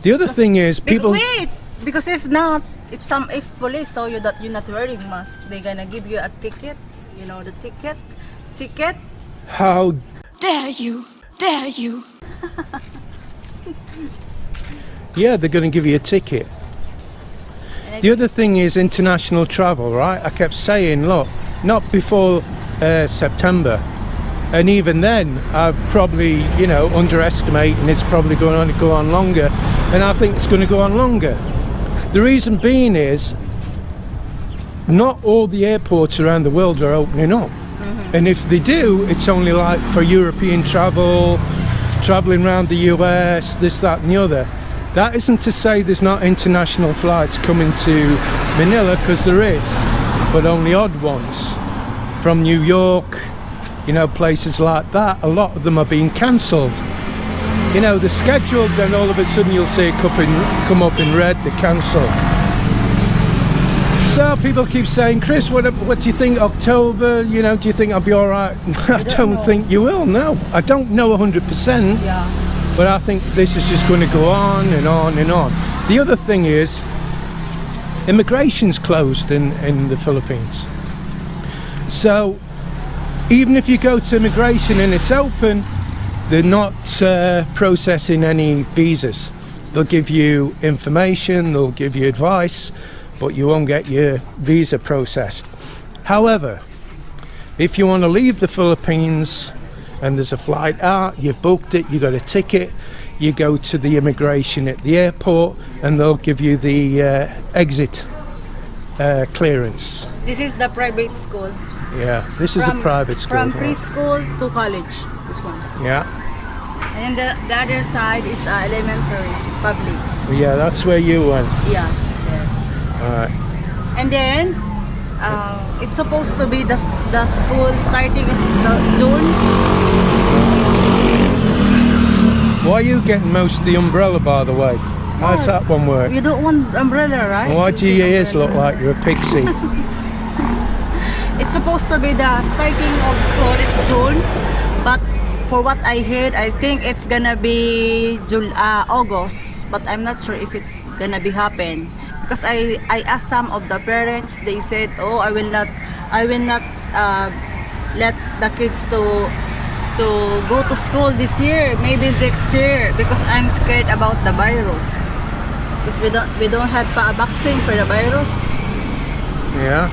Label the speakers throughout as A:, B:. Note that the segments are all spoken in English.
A: The other thing is people.
B: Wait, because if not, if police saw you that you're not wearing mask, they're gonna give you a ticket. You know the ticket.
A: How
C: Dare you? Dare you?
A: Yeah, they're going to give you a ticket. The other thing is international travel, right? I kept saying, look, not before September. And even then, I probably, underestimate, and it's probably going to go on longer. And I think it's going to go on longer. The reason being is, not all the airports around the world are opening up. And if they do, it's only like for European travel, traveling around the US, this, that and the other. That isn't to say there's not international flights coming to Manila, because there is, but only odd ones. From New York, places like that, a lot of them are being cancelled. They're scheduled, then all of a sudden you'll see it come up in red, they're cancelled. So people keep saying, Chris, what do you think, October, do you think I'll be all right? I don't think you will, no. I don't know 100%, but I think this is just going to go on and on and on. The other thing is, immigration's closed in the Philippines. So even if you go to immigration and it's open, they're not processing any visas. They'll give you information, they'll give you advice, but you won't get your visa processed. However, if you want to leave the Philippines and there's a flight out, you've booked it, you got a ticket, you go to the immigration at the airport and they'll give you the exit clearance.
B: This is the private school.
A: Yeah, this is a private school.
B: From preschool to college, this one.
A: Yeah.
B: And then the other side is elementary, public.
A: Yeah, that's where you went.
B: Yeah.
A: Alright.
B: And then it's supposed to be the school starting is June.
A: Why are you getting most of the umbrella, by the way? How's that one work?
B: You don't want umbrella, right?
A: Why do your ears look like you're a pixie?
B: It's supposed to be the starting of school is June, but for what I heard, I think it's gonna be August, but I'm not sure if it's gonna be happen. Because I asked some of the parents, they said, oh, I will not let the kids to go to school this year, maybe next year, because I'm scared about the virus. Because we don't have a vaccine for the virus.
A: Yeah.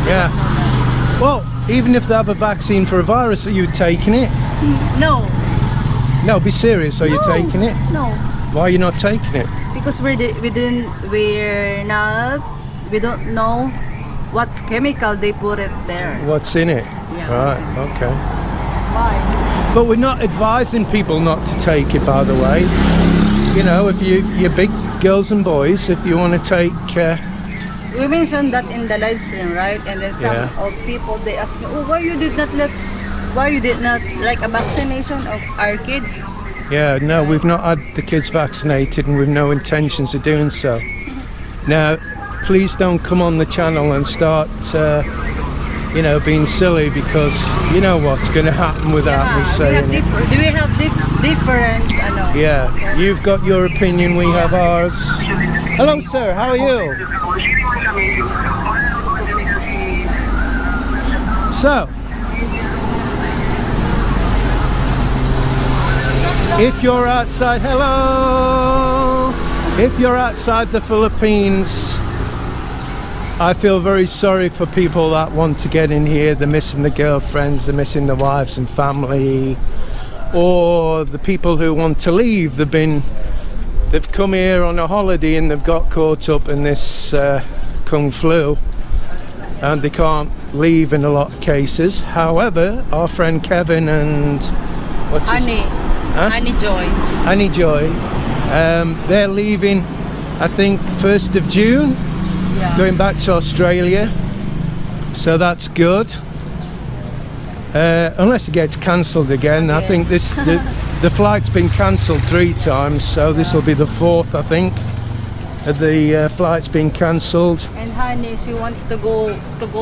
B: Yeah.
A: Well, even if they have a vaccine for a virus, are you taking it?
B: No.
A: No, be serious. Are you taking it?
B: No.
A: Why are you not taking it?
B: Because we don't know what chemical they put it there.
A: What's in it?
B: Yeah.
A: Right. Okay.
B: Why?
A: But we're not advising people not to take it, by the way. If you're big girls and boys, if you want to take.
B: We mentioned that in the live stream, right? And then some of people they ask me, oh, why you did not like a vaccination of our kids?
A: Yeah, no, we've not had the kids vaccinated and we've no intentions of doing so. Now, please don't come on the channel and start, being silly, because you know what's going to happen without me saying it.
B: Do we have different?
A: Yeah, okay. You've got your opinion, we have ours. Hello, sir, how are you? So, if you're outside, if you're outside the Philippines, I feel very sorry for people that want to get in here. They're missing the girlfriends, they're missing the wives and family, or the people who want to leave. They've come here on a holiday and they've got caught up in this Kung flu, and they can't leave in a lot of cases. However, our friend Kevin and Annie Joy, they're leaving, I think, 1st of June, going back to Australia, so that's good. Unless it gets cancelled again. I think the flight's been cancelled 3 times, so this will be the 4th, I think. The flight's been cancelled.
B: And Honey, she wants to go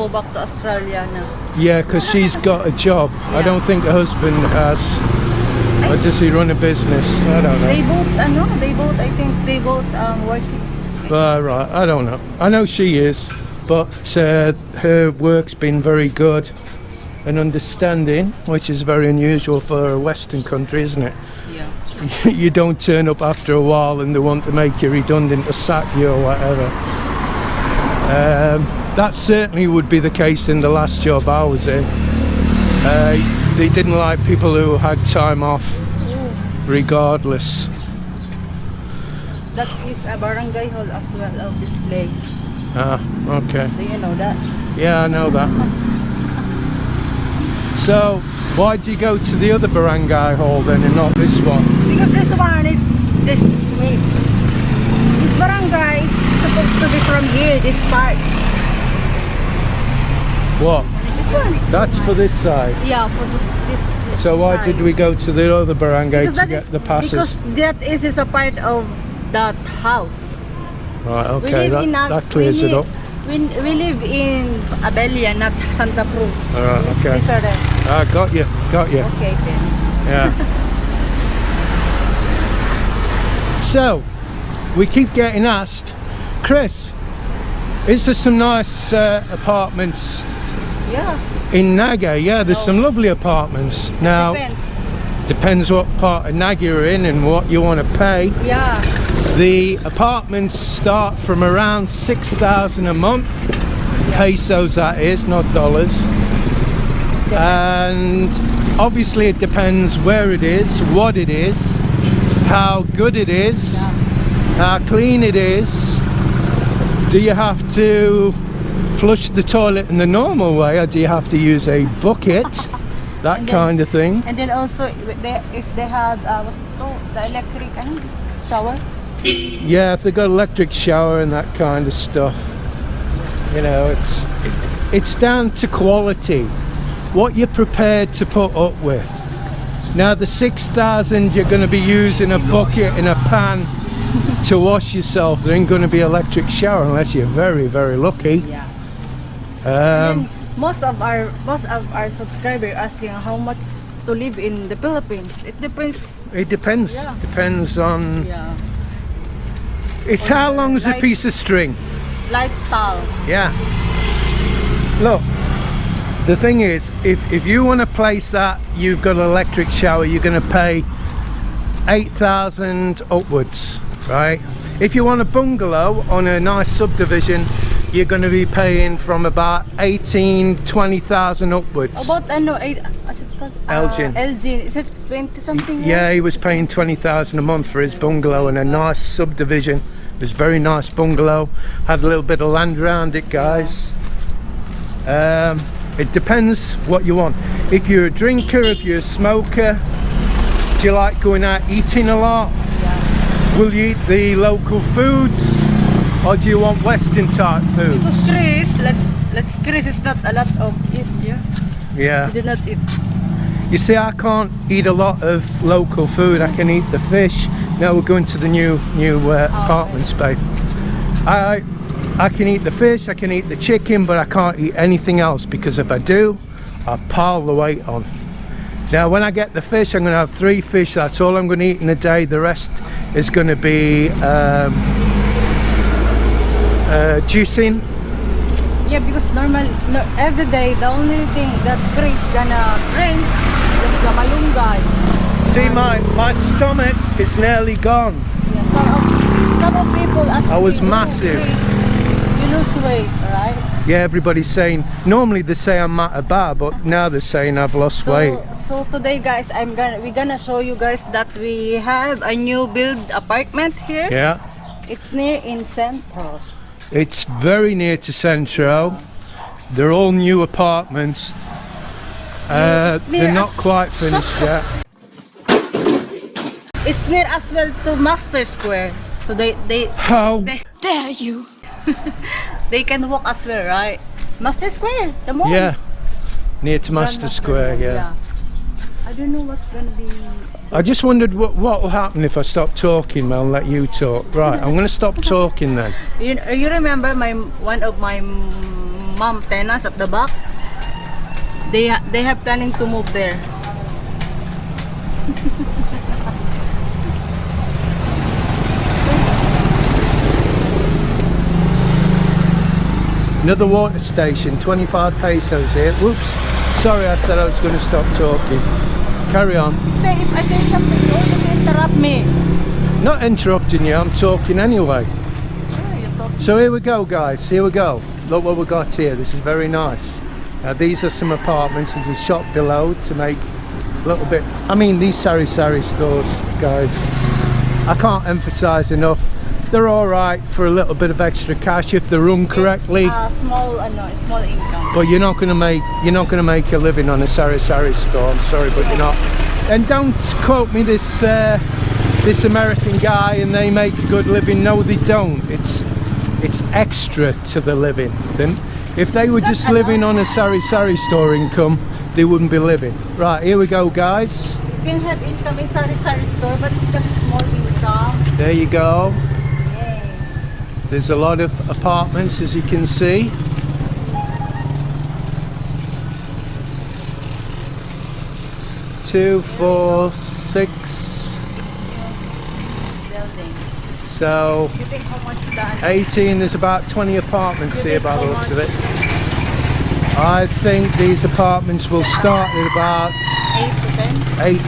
B: back to Australia now.
A: Yeah, because she's got a job. I don't think her husband has a Or does he run a business? I don't know.
B: They both, I think they both working.
A: Right, I don't know. I know she is, but her work's been very good and understanding, which is very unusual for a Western country, isn't it?
B: Yeah.
A: You don't turn up after a while and they want to make you redundant or sack you or whatever. That certainly would be the case in the last job I was in. They didn't like people who had time off, regardless.
B: That is a barangay hall as well of this place.
A: Ah, okay.
B: Do you know that?
A: Yeah, I know that. So, why do you go to the other barangay hall then and not this one?
B: Because this one is this way. This barangay is supposed to be from here, this part.
A: What?
B: This one.
A: That's for this side.
B: Yeah, for this
A: So why
B: side.
A: did we go to the other barangay to get the passes?
B: Because that is a part of that house.
A: Right,
B: We
A: okay,
B: live in
A: that clears it up.
B: We live in Abelia, not Santa Cruz.
A: Alright,
B: It's
A: okay.
B: different.
A: Ah, got you.
B: Okay then.
A: Yeah. So, we keep getting asked, Chris, is there some nice apartments
B: Yeah.
A: in Naga? Yeah, there's some lovely apartments. Now, depends what part of Naga you're in and what you want to pay.
B: Yeah.
A: The apartments start from around 6,000 a month, pesos that is, not dollars. And obviously it depends where it is, what it is, how good it is, how clean it is. Do you have to flush the toilet in the normal way, or do you have to use a bucket? That
B: And then-
A: kind of thing.
B: And then also if they have what's it called? The electric shower.
A: Yeah, if they've got electric shower and that kind of stuff, you know, it's down to quality, what you're prepared to put up with. Now the 6,000 you're going to be using a bucket and a pan to wash yourself. There ain't going to be electric shower unless you're very, very lucky.
B: Yeah.
A: Um,
B: And most of our subscribers asking how much to live in the Philippines. It depends.
A: it depends.
B: Yeah.
A: Depends on.
B: Yeah.
A: It's how long's a
B: Like-
A: piece of string.
B: Lifestyle.
A: Yeah. Look, the thing is, if you want a place that you've got an electric shower, you're going to pay 8,000 upwards, right? If you want a bungalow on a nice subdivision, you're going to be paying from about 20,000 upwards.
B: About what's it called?
A: Elgin.
B: Elgin. Is it 20 something?
A: Yeah, he was paying 20,000 a month for his bungalow in a nice subdivision. It was a very nice bungalow. Had a little bit of land around it, guys. It depends what you want. If you're a drinker, if you're a smoker, do you like going out eating a lot?
B: Yeah.
A: Will you eat the local foods, or do you want Western type
B: Because
A: foods?
B: Chris is not a lot of it. Yeah.
A: Yeah.
B: He did not eat.
A: You see, I can't eat a lot of local food. I can eat the fish. Now we're going to the new apartment space. I can eat the fish, I can eat the chicken, but I can't eat anything else, because if I do, I pile the weight on. Now when I get the fish, I'm going to have 3 fish. That's all I'm going to eat in a day. The rest is going to be juicing.
B: Yeah, because every day the only thing that Chris gonna drink is just the malunggay.
A: See, my stomach is nearly gone.
B: Yeah, some of people ask
A: I was
B: me,
A: massive.
B: You lose weight, right?
A: Yeah, everybody's saying, normally they say I'm bad, but now they're saying I've lost weight.
B: So today, guys, we're gonna show you guys that we have a new build apartment here.
A: Yeah,
B: It's near in Central.
A: it's very near to Centro. They're all new apartments.
B: It's near
A: They're not
B: us.
A: quite finished yet.
B: It's near as well to Master Square. So they
A: How?
C: Dare you?
B: they can walk as well, right? Master Square, the mall.
A: Yeah, near to Master Square, yeah.
B: I don't know what's gonna be.
A: I just wondered what will happen if I stop talking, Mel, and let you talk. Right, I'm going to stop talking then.
B: You remember one of my mom tenants at the back? They have planning to move there.
A: Another water station, 25 pesos here. Whoops, sorry, I said I was going to stop talking. Carry on.
B: Say, if I say something, you always interrupt me.
A: Not interrupting you, I'm talking anyway.
B: Oh, you're talking.
A: So here we go, guys, here we go. Look what we got here, this is very nice. Now these are some apartments, there's a shop below to make a little bit, I mean these sari stores, guys, I can't emphasize enough, they're alright for a little bit of extra cash if they're run correctly.
B: It's small income.
A: But you're not gonna make a living on a sari store, I'm sorry, but you're not. And don't quote me this American guy and they make a good living. No, they don't. It's extra to the living. Then if they were just living on a sari store income, they wouldn't be living. Right, here we go, guys.
B: You can have income in sari store, but it's just a small income.
A: There you go.
B: Yay.
A: There's a lot of apartments, as you can see. Two, four, six.
B: Building.
A: So
B: You think how much that?
A: 18, there's about 20 apartments here by the looks of it. I think these apartments will start at about
B: 8 to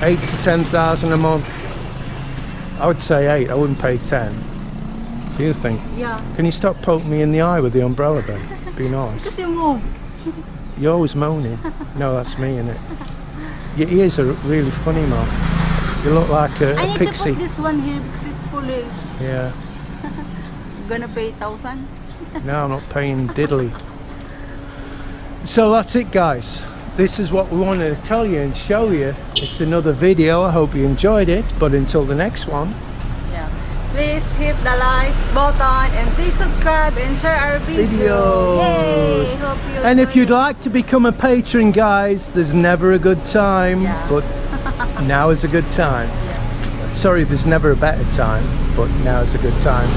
B: 10.
A: 8 to 10,000 a month. I would say 8, I wouldn't pay 10. Do you think?
B: Yeah.
A: Can you stop poking me in the eye with the umbrella then? Be nice.
B: Because you move.
A: You're always moaning. No, that's me, innit? Your ears are really funny, man. You look like a
B: I need
A: pixie.
B: to put this one here because it's police.
A: Yeah.
B: I'm gonna pay 1,000.
A: No, I'm not paying diddly. So that's it, guys. This is what we wanted to tell you and show you. It's another video. I hope you enjoyed it. But until the next one.
B: Yeah. Please hit the like button and please subscribe and share our video. Yay! Hope you
A: And if
B: enjoy
A: you'd
B: it.
A: like to become a patron, guys, there's never a good time.
B: Yeah.
A: But now is a good time. Sorry, there's never a better time. But now is a good time.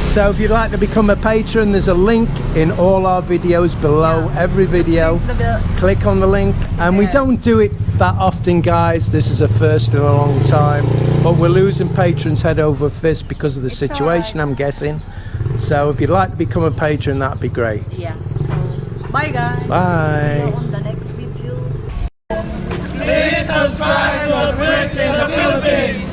A: So if you'd like to become a patron, there's a link in all our videos below.
B: Yeah.
A: Every video.
B: Just click the bell.
A: Click on the link, and we
B: there.
A: don't do it that often, guys. This is a first in a long time, but we're losing patrons head over fist because of the situation,
B: alright.
A: I'm guessing. So if you'd like to become a patron, that'd be great.
B: Yeah. So bye guys.
A: Bye.
B: See you on the next video.
A: Please subscribe to Brit in the Philippines.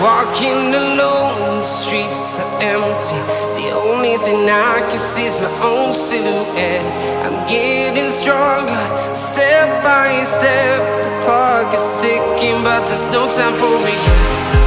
D: Walking alone, the streets are empty. The only thing I can see is my own silhouette. I'm getting stronger, step by step. The clock is ticking, but there's no time for regrets.